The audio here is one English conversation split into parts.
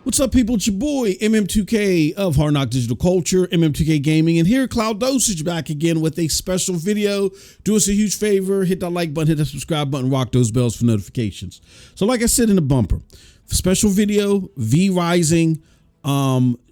What's up, people? It's your boy MM2K of Hard Knock Digital Culture, MM2K Gaming, and here CloudDosage back again with a special video. Do us a huge favor, hit that like button, hit that subscribe button, rock those bells for notifications. So like I said in the bumper, special video, VRising.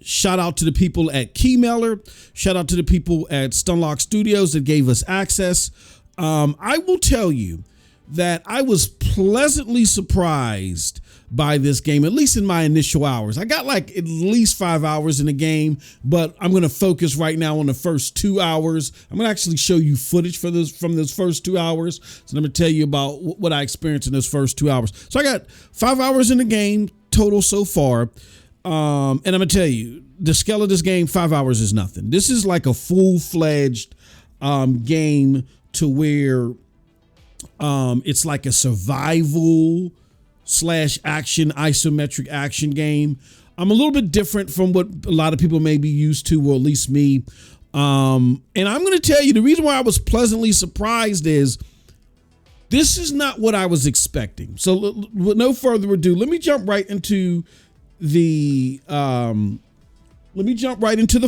Shout out to the people at Keymailer. Shout out to the people at Stunlock Studios that gave us access. I will tell you that I was pleasantly surprised by this game, at least in my initial hours. I got like at least 5 hours in the game, but I'm going to focus right now on the first 2 hours. I'm going to actually show you footage from those first 2 hours. So I'm going to tell you about what I experienced in those first 2 hours. So I got 5 hours in the game total so far. And I'm going to tell you, the scale of this game, 5 hours is nothing. This is like a full-fledged game to where it's like a survival / action, isometric action game. I'm a little bit different from what a lot of people may be used to, or at least me. And I'm going to tell you, the reason why I was pleasantly surprised is this is not what I was expecting. So with no further ado, let me jump right into the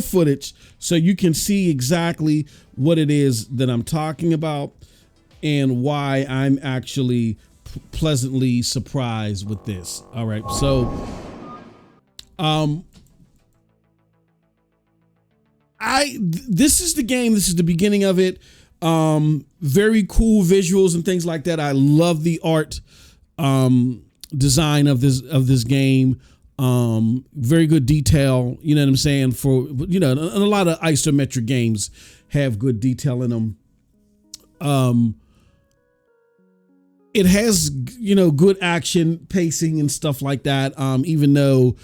footage so you can see exactly what it is that I'm talking about and why I'm actually pleasantly surprised with this. All right, so this is the game. This is the beginning of it. Very cool visuals and things like that. I love the art design of this game. Very good detail, you know what I'm saying, for, you know, and a lot of isometric games have good detail in them. It has, you know, good action pacing and stuff like that. Even though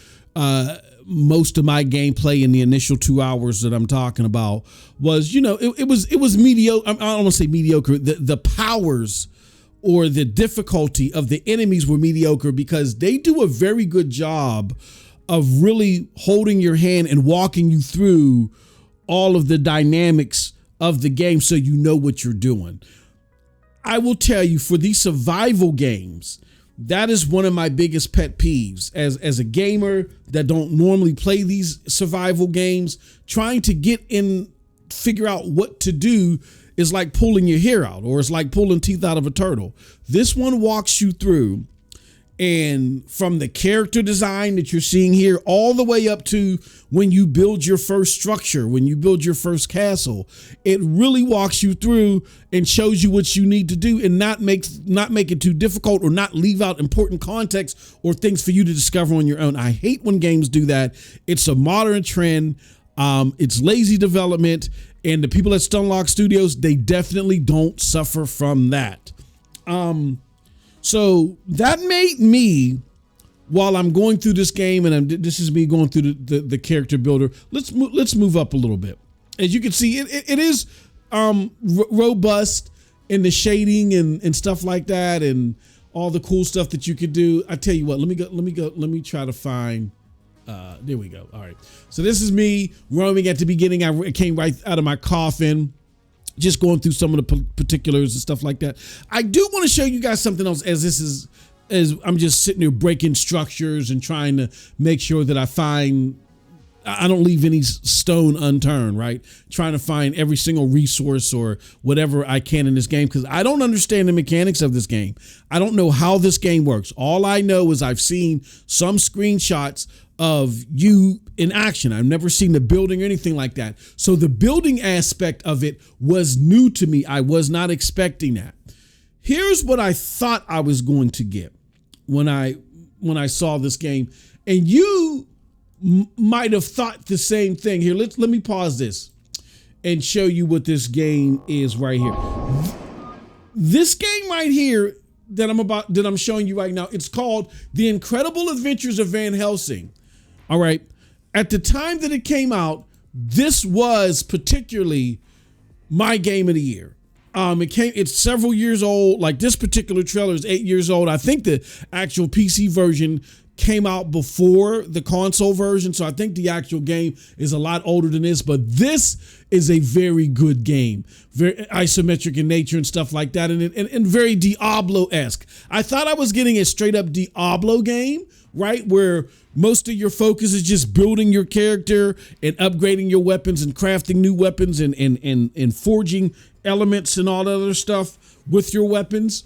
most of my gameplay in the initial 2 hours that I'm talking about was, you know, it was mediocre. I don't want to say mediocre. The powers or the difficulty of the enemies were mediocre because they do a very good job of really holding your hand and walking you through all of the dynamics of the game so you know what you're doing. I will tell you, for these survival games, that is one of my biggest pet peeves. As a gamer that don't normally play these survival games, trying to figure out what to do is like pulling your hair out, or it's like pulling teeth out of a turtle. This one walks you through, and from the character design that you're seeing here all the way up to when you build your first structure, when you build your first castle, it really walks you through and shows you what you need to do and not make it too difficult or not leave out important context or things for you to discover on your own. I hate when games do that. It's a modern trend. It's lazy development, and the people at Stunlock Studios, they definitely don't suffer from that. So that made me, while I'm going through this game, and this is me going through the character builder. Let's move up a little bit. As you can see, it is robust in the shading and stuff like that, and all the cool stuff that you could do. I tell you what, let me try to find. There we go. All right. So this is me roaming at the beginning. I came right out of my coffin, just going through some of the particulars and stuff like that. I do want to show you guys something else, as I'm just sitting there breaking structures and trying to make sure that I don't leave any stone unturned, right? Trying to find every single resource or whatever I can in this game, because I don't understand the mechanics of this game. I don't know how this game works. All I know is I've seen some screenshots of you in action. I've never seen the building or anything like that. So the building aspect of it was new to me. I was not expecting that. Here's what I thought I was going to get when I saw this game, and you might have thought the same thing. Here, let me pause this and show you what this game is right here. This game right here that I'm showing you right now, it's called The Incredible Adventures of Van Helsing. All right. At the time that it came out, this was particularly my game of the year. It's several years old. Like, this particular trailer is 8 years old. I think the actual PC version came out before the console version, so I think the actual game is a lot older than this, but this is a very good game, very isometric in nature and stuff like that, and very Diablo-esque. I thought I was getting a straight up Diablo game, right, where most of your focus is just building your character and upgrading your weapons and crafting new weapons and forging elements and all that other stuff with your weapons,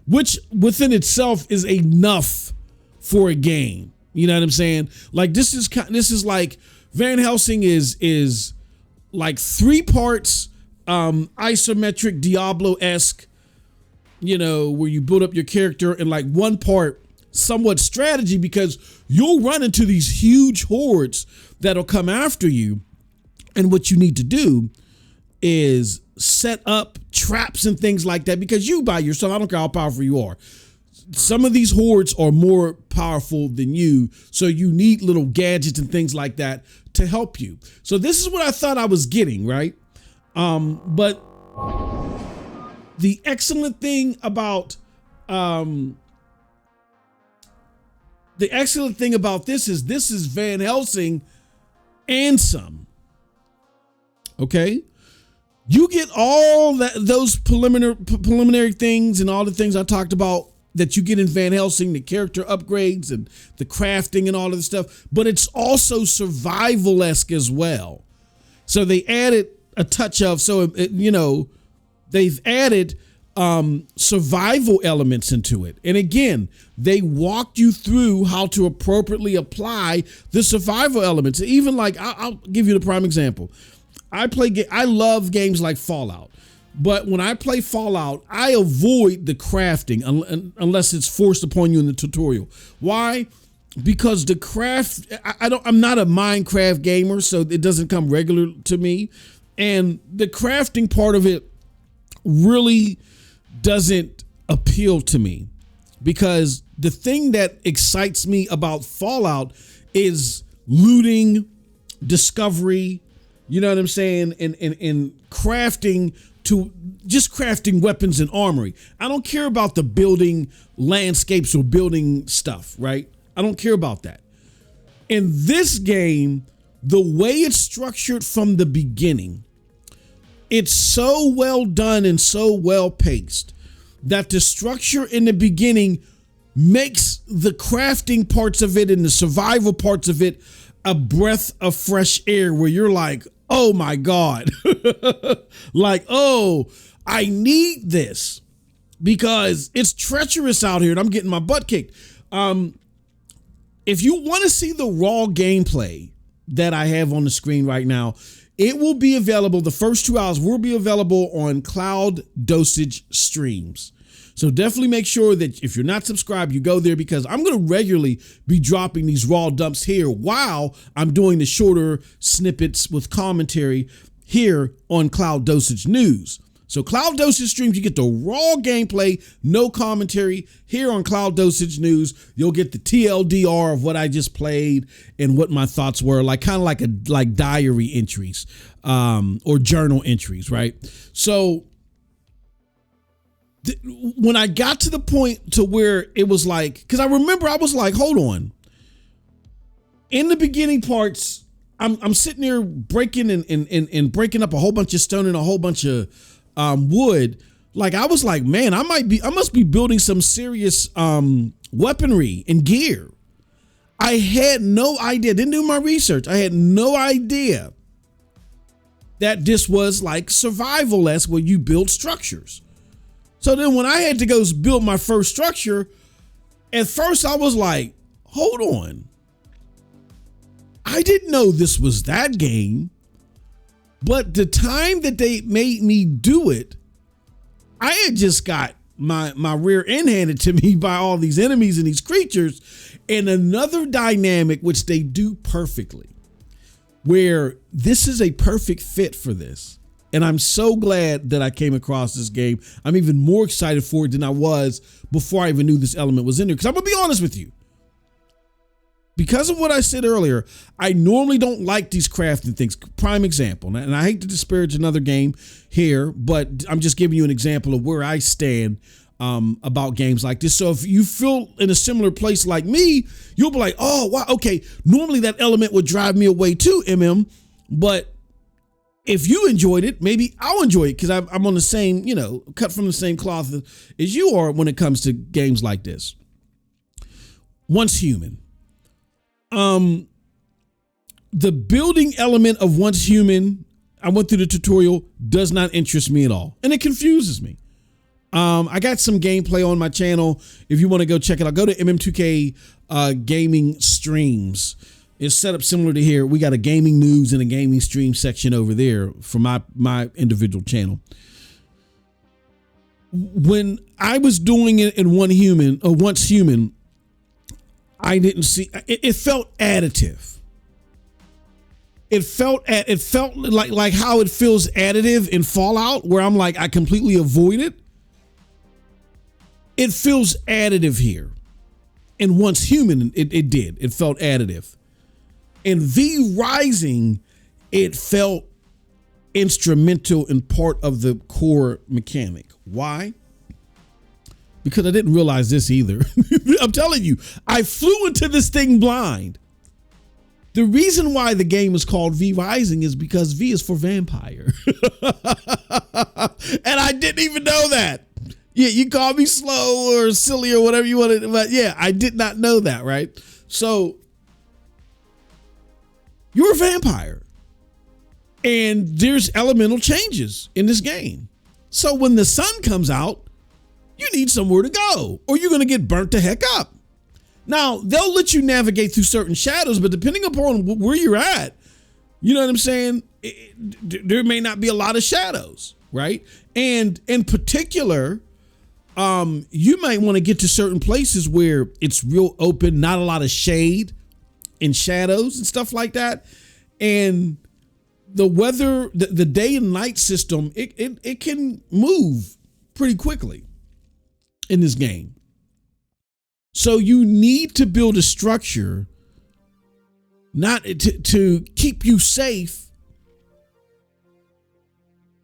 which within itself is enough for a game. You know what I'm saying? Like this is like Van Helsing is like 3 parts isometric Diablo-esque, you know, where you build up your character, and like 1 part somewhat strategy, because you'll run into these huge hordes that'll come after you, and what you need to do is set up traps and things like that, because you by yourself, I don't care how powerful you are, some of these hordes are more powerful than you, so you need little gadgets and things like that to help you. So this is what I thought I was getting, right? But the excellent thing about this is Van Helsing and some. Okay, you get all those preliminary things and all the things I talked about that you get in Van Helsing, the character upgrades and the crafting and all of the stuff, but it's also survival-esque as well. So they added a touch of, they've added survival elements into it. And again, they walked you through how to appropriately apply the survival elements. Even like, I'll give you the prime example. I love games like Fallout, but when I play Fallout, I avoid the crafting unless it's forced upon you in the tutorial. Why? Because the craft, I'm not a Minecraft gamer, so it doesn't come regular to me. And the crafting part of it really doesn't appeal to me, because the thing that excites me about Fallout is looting, discovery, you know what I'm saying, and crafting, to just crafting weapons and armory. I don't care about the building landscapes or building stuff, right? I don't care about that. In this game, the way it's structured from the beginning, it's so well done and so well paced that the structure in the beginning makes the crafting parts of it and the survival parts of it a breath of fresh air, where you're like, oh my God, like, oh, I need this because it's treacherous out here and I'm getting my butt kicked. If you want to see the raw gameplay that I have on the screen right now, it will be available. The first 2 hours will be available on CloudDosage streams. So definitely make sure that if you're not subscribed, you go there, because I'm going to regularly be dropping these raw dumps here while I'm doing the shorter snippets with commentary here on CloudDosage News. So CloudDosage streams, you get the raw gameplay, no commentary. Here on CloudDosage News, you'll get the TLDR of what I just played and what my thoughts were, like kind of like diary entries or journal entries, right? So when I got to the point to where it was like, because I remember I was like, hold on. In the beginning parts, I'm sitting there breaking and breaking up a whole bunch of stone and a whole bunch of wood. Like I was like, man, I must be building some serious weaponry and gear. I had no idea, didn't do my research. I had no idea that this was like survival-esque, where you build structures. So then when I had to go build my first structure, at first I was like, hold on. I didn't know this was that game. But the time that they made me do it, I had just got my rear end handed to me by all these enemies and these creatures. And another dynamic, which they do perfectly, where this is a perfect fit for this. And I'm so glad that I came across this game. I'm even more excited for it than I was before I even knew this element was in there. Because I'm going to be honest with you. Because of what I said earlier, I normally don't like these crafting things. Prime example, and I hate to disparage another game here, but I'm just giving you an example of where I stand about games like this. So if you feel in a similar place like me, you'll be like, oh, wow, okay, normally that element would drive me away too, but if you enjoyed it, maybe I'll enjoy it because I'm on the same, cut from the same cloth as you are when it comes to games like this. Once Human. The building element of Once Human, I went through the tutorial, does not interest me at all. And it confuses me. I got some gameplay on my channel. If you want to go check it out, go to MM2K gaming streams. It's set up similar to here. We got a gaming news and a gaming stream section over there for my individual channel. When I was doing it in Once Human, I didn't see it felt additive. It felt like how it feels additive in Fallout, where I'm like, I completely avoid it. It feels additive here. In Once Human, it did. It felt additive. In VRising, it felt instrumental and part of the core mechanic. Why? Because I didn't realize this either. I'm telling you, I flew into this thing blind. The reason why the game is called VRising is because V is for vampire. And I didn't even know that. Yeah, you call me slow or silly or whatever you want to, but yeah, I did not know that, right? So you're a vampire and there's elemental changes in this game. So when the sun comes out, you need somewhere to go or you're going to get burnt the heck up. Now, they'll let you navigate through certain shadows, but depending upon where you're at, you know what I'm saying? There may not be a lot of shadows, right? And in particular, you might want to get to certain places where it's real open, not a lot of shade and shadows and stuff like that. And the weather, the day and night system, it can move pretty quickly in this game. So you need to build a structure not to keep you safe,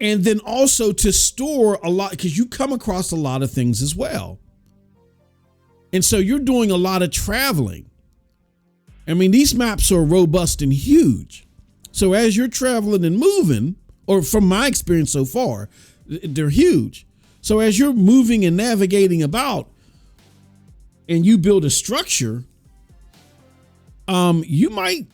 and then also to store a lot, because you come across a lot of things as well. And so you're doing a lot of traveling. I mean, these maps are robust and huge. So as you're traveling and moving, or from my experience so far, they're huge. So as you're moving and navigating about and you build a structure, you might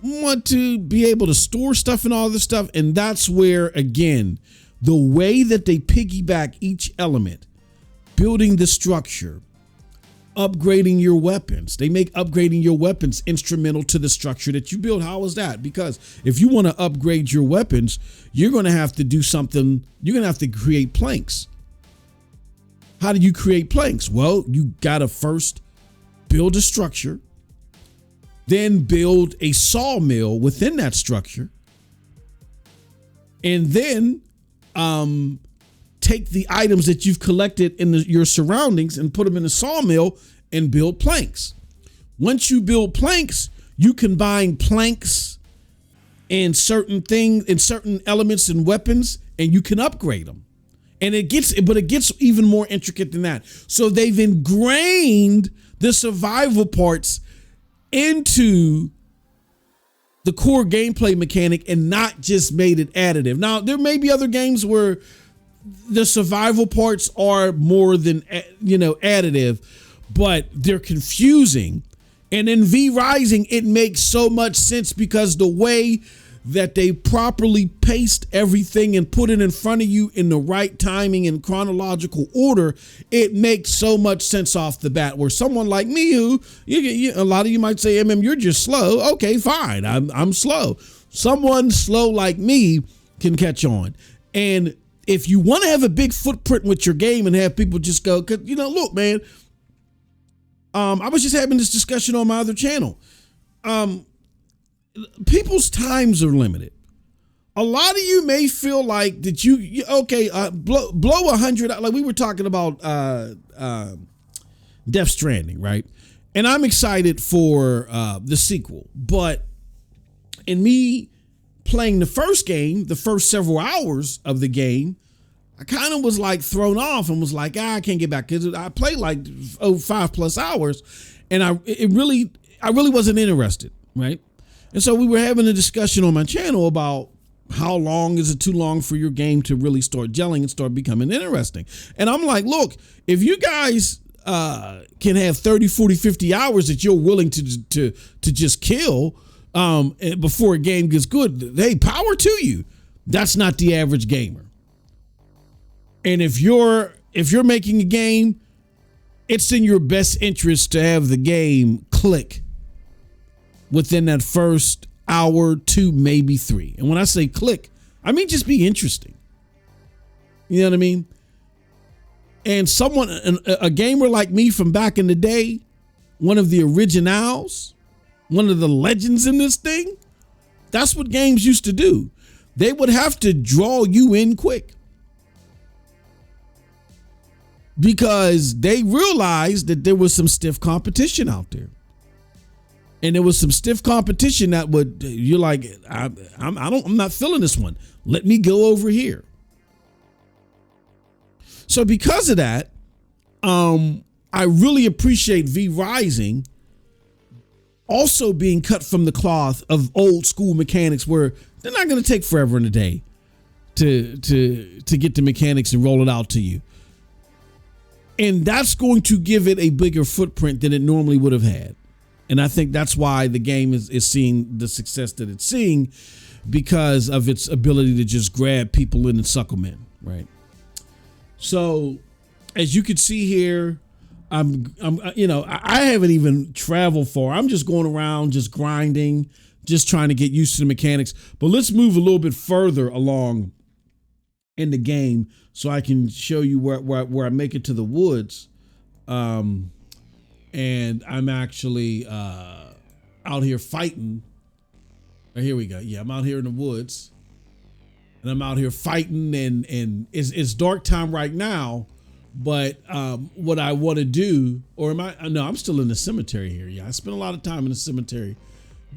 want to be able to store stuff and all this stuff. And that's where, again, the way that they piggyback each element, building the structure, upgrading your weapons. They make upgrading your weapons instrumental to the structure that you build. How is that? Because if you want to upgrade your weapons, you're going to have to do something. You're going to have to create planks. How do you create planks? Well, you got to first build a structure, then build a sawmill within that structure, and then take the items that you've collected in your surroundings and put them in a sawmill and build planks. Once you build planks, you combine planks and certain things and certain elements and weapons, and you can upgrade them. And it gets even more intricate than that. So they've ingrained the survival parts into the core gameplay mechanic and not just made it additive. Now, there may be other games where the survival parts are more than, additive, but they're confusing. And in VRising, it makes so much sense because the way that they properly paste everything and put it in front of you in the right timing and chronological order, it makes so much sense off the bat. Where someone like me, who a lot of you might say, you're just slow. Okay, fine, I'm slow. Someone slow like me can catch on. And if you want to have a big footprint with your game and have people just go, look, man, I was just having this discussion on my other channel. People's times are limited. A lot of you may feel like that blow 100. Like we were talking about Death Stranding, right? And I'm excited for the sequel. But in me playing the first game, the first several hours of the game, I kind of was like thrown off and was like, I can't get back, because I played like 5+ hours, and I really wasn't interested, right? And so we were having a discussion on my channel about how long is it too long for your game to really start gelling and start becoming interesting. And I'm like, look, if you guys can have 30, 40, 50 hours that you're willing to just kill before a game gets good, hey, power to you. That's not the average gamer. And if you're making a game, it's in your best interest to have the game click within that first hour, 2, maybe 3. And when I say click, I mean just be interesting. You know what I mean? And a gamer like me from back in the day, one of the originals, one of the legends in this thing, that's what games used to do. They would have to draw you in quick, because they realized that there was some stiff competition out there. And there was some stiff competition that you're like, I'm not feeling this one. Let me go over here. So because of that, I really appreciate VRising also being cut from the cloth of old school mechanics, where they're not going to take forever and a day to get the mechanics and roll it out to you. And that's going to give it a bigger footprint than it normally would have had. And I think that's why the game is seeing the success that it's seeing, because of its ability to just grab people in and suck them in, right? So as you can see here, I haven't even traveled far. I'm just going around, just grinding, just trying to get used to the mechanics. But let's move a little bit further along in the game so I can show you where I make it to the woods. And I'm actually out here fighting. Here we go. Yeah, I'm out here in the woods, and I'm out here fighting, and it's dark time right now. But what I want to do, or am I? No, I'm still in the cemetery here. Yeah, I spent a lot of time in the cemetery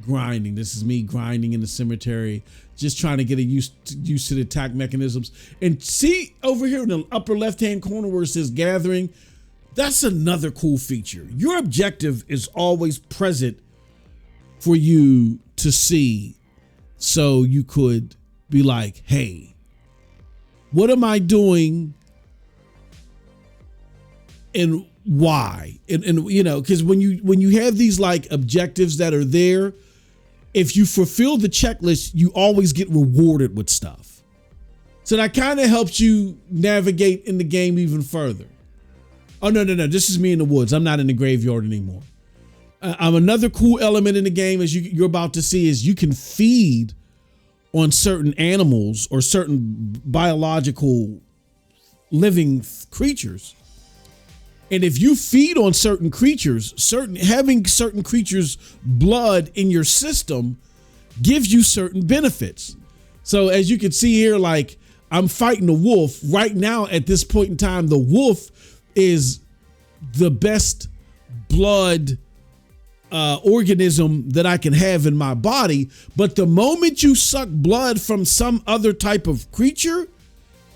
grinding. This is me grinding in the cemetery, just trying to get used to the attack mechanisms. And see over here in the upper left-hand corner where it says gathering, that's another cool feature. Your objective is always present for you to see, so you could be like, hey, what am I doing and why? And you know, because when you have these like objectives that are there, if you fulfill the checklist, you always get rewarded with stuff. So that kind of helps you navigate in the game even further. Oh, no. This is me in the woods. I'm not in the graveyard anymore. Another cool element in the game, as you're about to see, is you can feed on certain animals or certain biological living creatures. And if you feed on certain creatures, having certain creatures' blood in your system gives you certain benefits. So as you can see here, like I'm fighting a wolf right now. At this point in time, the wolf is the best blood organism that I can have in my body. But the moment you suck blood from some other type of creature,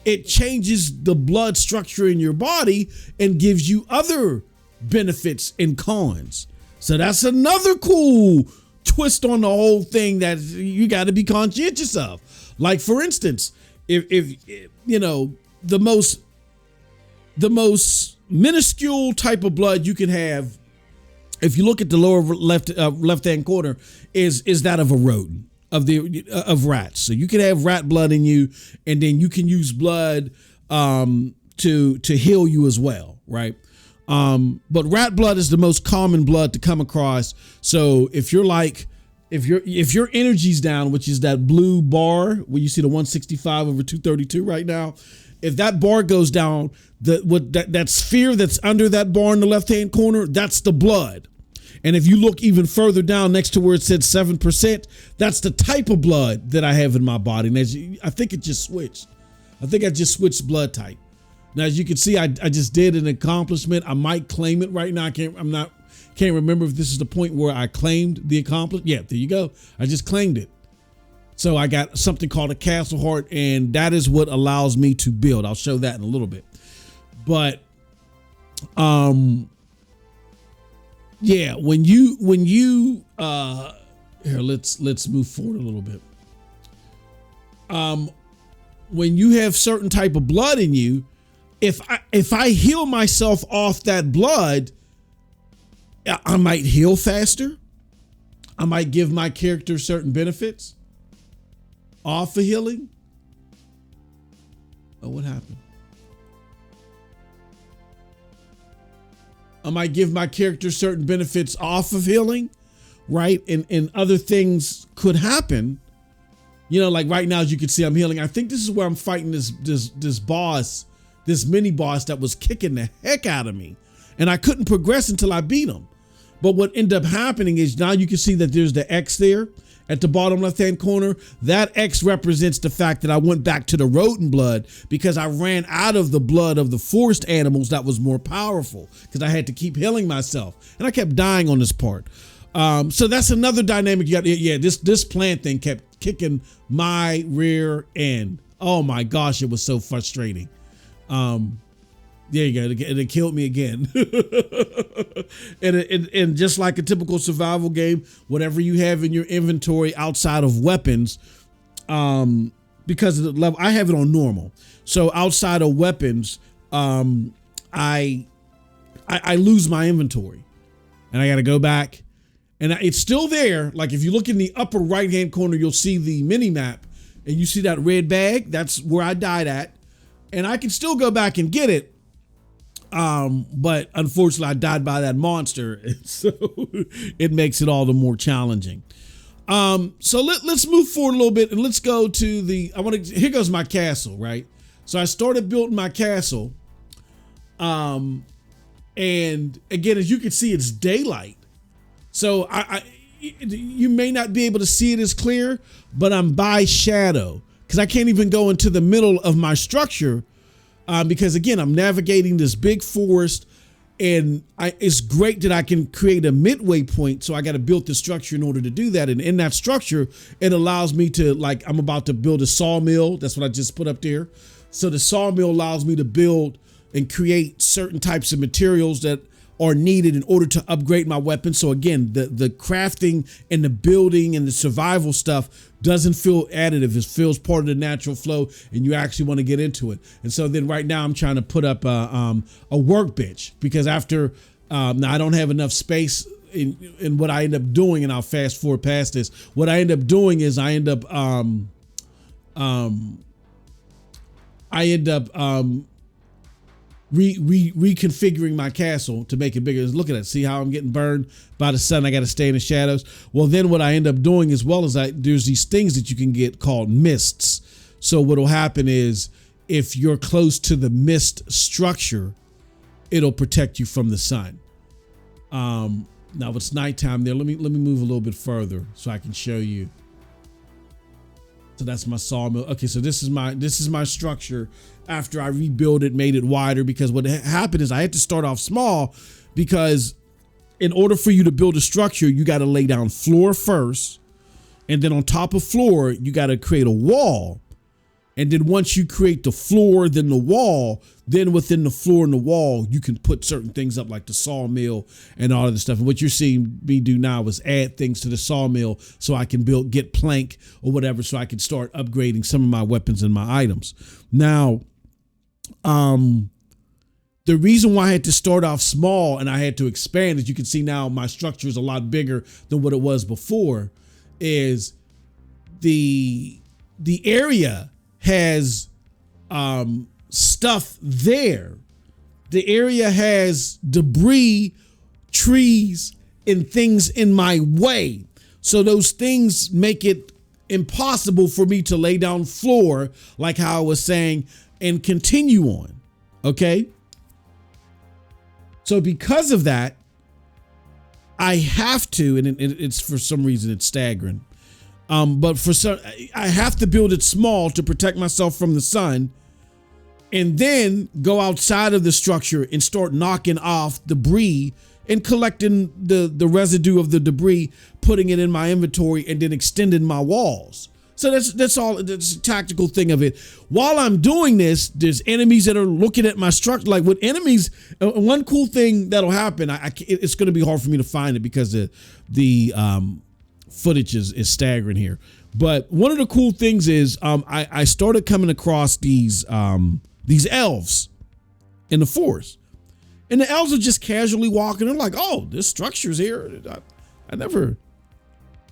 it changes the blood structure in your body and gives you other benefits and cons. So that's another cool twist on the whole thing that you got to be conscientious of. Like, for instance, if you know, the most minuscule type of blood you can have, if you look at the lower left-hand corner, is that of a rodent. Of rats. So you can have rat blood in you, and then you can use blood to heal you as well, right? But rat blood is the most common blood to come across. So if your energy's down, which is that blue bar where you see the 165 over 232 right now, if that bar goes down, that sphere that's under that bar in the left-hand corner, that's the blood. And if you look even further down next to where it said 7%, that's the type of blood that I have in my body. And I think it just switched. I think I just switched blood type. Now, as you can see, I just did an accomplishment. I might claim it right now. Can't remember if this is the point where I claimed the accomplishment. Yeah, there you go. I just claimed it. So I got something called a castle heart, and that is what allows me to build. I'll show that in a little bit. But yeah, when you here, let's move forward a little bit. When you have certain type of blood in you, if I heal myself off that blood, I might heal faster. I might give my character certain benefits off of healing. Oh, what happened? I might give my character certain benefits off of healing, right? And other things could happen. You know, like right now, as you can see, I'm healing. I think this is where I'm fighting this boss, this mini boss that was kicking the heck out of me. And I couldn't progress until I beat him. But what ended up happening is now you can see that there's the X there at the bottom left-hand corner. That X represents the fact that I went back to the rodent blood because I ran out of the blood of the forest animals that was more powerful because I had to keep healing myself. And I kept dying on this part. So that's another dynamic. Yeah, this plant thing kept kicking my rear end. Oh my gosh, it was so frustrating. There you go. And it killed me again. and just like a typical survival game, whatever you have in your inventory outside of weapons, because of the level, I have it on normal. So outside of weapons, I lose my inventory, and I got to go back, and it's still there. Like if you look in the upper right hand corner, you'll see the mini map, and you see that red bag. That's where I died at, and I can still go back and get it. But unfortunately I died by that monster. And so it makes it all the more challenging. So let's move forward a little bit and let's go to here goes my castle, right? So I started building my castle. And again, as you can see, it's daylight. So you may not be able to see it as clear, but I'm by shadow because I can't even go into the middle of my structure. Because again, I'm navigating this big forest, and it's great that I can create a midway point. So I got to build the structure in order to do that. And in that structure, it allows me to, like, I'm about to build a sawmill. That's what I just put up there. So the sawmill allows me to build and create certain types of materials that are needed in order to upgrade my weapon. So again, the crafting and the building and the survival stuff doesn't feel additive. It feels part of the natural flow, and you actually want to get into it. And so then right now I'm trying to put up a workbench because after now I don't have enough space in what I end up doing, and I'll fast forward past this. What I end up doing is I end up reconfiguring my castle to make it bigger. Look at it. See how I'm getting burned by the sun? I got to stay in the shadows. Well, then what I end up doing as well is there's these things that you can get called mists. So what will happen is if you're close to the mist structure, it'll protect you from the sun. Now it's nighttime there. Let me move a little bit further so I can show you. So that's my sawmill. Okay, so this is my structure after I rebuilt it, made it wider, because what happened is I had to start off small because in order for you to build a structure, you got to lay down floor first. And then on top of floor, you got to create a wall. And then once you create the floor, then the wall, then within the floor and the wall, you can put certain things up like the sawmill and all of this stuff. And what you're seeing me do now is add things to the sawmill so I can get plank or whatever, so I can start upgrading some of my weapons and my items. Now, the reason why I had to start off small and I had to expand, as you can see now, my structure is a lot bigger than what it was before, is the area has stuff there. The area has debris, trees, and things in my way. So those things make it impossible for me to lay down floor, like how I was saying, and continue on. Okay? So because of that, I have to, and it's for some reason it's staggering. But I have to build it small to protect myself from the sun, and then go outside of the structure and start knocking off debris and collecting the residue of the debris, putting it in my inventory, and then extending my walls. So that's all. That's a tactical thing of it. While I'm doing this, there's enemies that are looking at my structure. Like with enemies, one cool thing that'll happen. It's going to be hard for me to find it because the footage is staggering here. But one of the cool things is I started coming across these elves in the forest, and the elves are just casually walking. They're like, "Oh, this structure's here." I never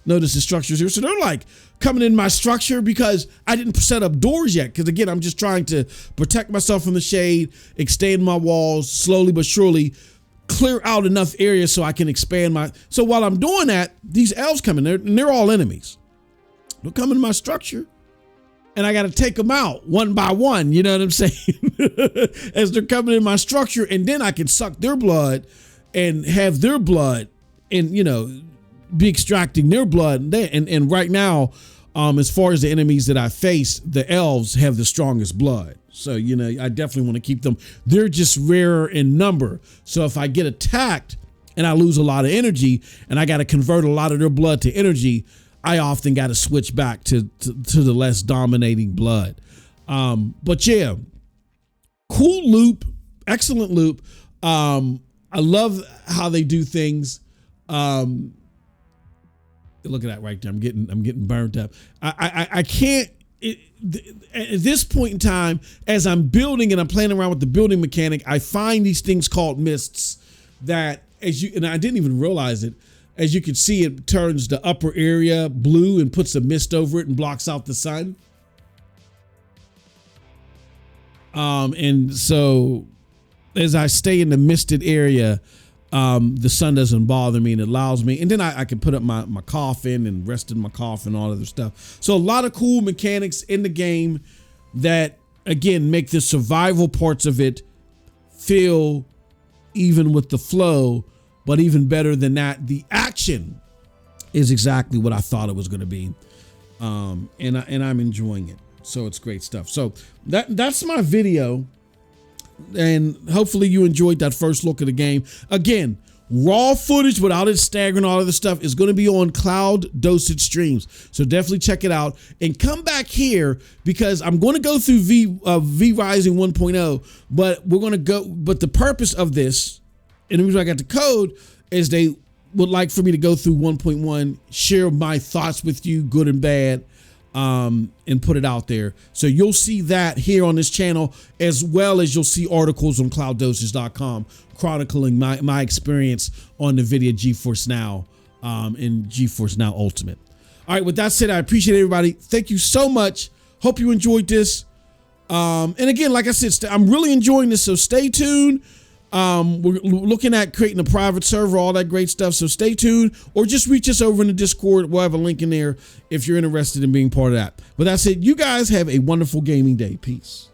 noticed the structure's here. So they're like coming in my structure because I didn't set up doors yet. Because again, I'm just trying to protect myself from the shade, extend my walls slowly but surely, clear out enough area so I can expand my. So while I'm doing that, these elves come in there, and they're all enemies. They'll come in my structure, and I got to take them out one by one. You know what I'm saying? As they're coming in my structure, and then I can suck their blood and have their blood, and be extracting their blood. And right now, as far as the enemies that I face, the elves have the strongest blood. So, I definitely want to keep them. They're just rarer in number. So if I get attacked and I lose a lot of energy and I got to convert a lot of their blood to energy, I often got to switch back to the less dominating blood. But yeah, cool loop, excellent loop. I love how they do things. Look at that right there. I'm getting burnt up. I can't. At this point in time, as I'm building and I'm playing around with the building mechanic, I find these things called mists that, and I didn't even realize it. As you can see, it turns the upper area blue and puts a mist over it and blocks out the sun. And so as I stay in the misted area, the sun doesn't bother me, and it allows me, and then I can put up my coffin and rest in my coffin, all other stuff. So a lot of cool mechanics in the game that, again, make the survival parts of it feel even with the flow, but even better than that, the action is exactly what I thought it was going to be. And I'm enjoying it. So it's great stuff. So that's my video. And hopefully you enjoyed that first look at the game. Again, raw footage without it staggering all of the stuff is going to be on CloudDosage streams. So definitely check it out and come back here because I'm going to go through VRising 1.0, but the purpose of this, and the reason I got the code, is they would like for me to go through 1.1, share my thoughts with you, good and bad, and put it out there. So you'll see that here on this channel, as well as you'll see articles on CloudDosage.com chronicling my experience on the NVIDIA Geforce Now and Geforce Now Ultimate. All right, with that said, I appreciate everybody. Thank you so much. Hope you enjoyed this. And again, like I said, I'm really enjoying this, so stay tuned. We're looking at creating a private server, all that great stuff. So stay tuned, or just reach us over in the Discord. We'll have a link in there if you're interested in being part of that. But that's it. You guys have a wonderful gaming day. Peace.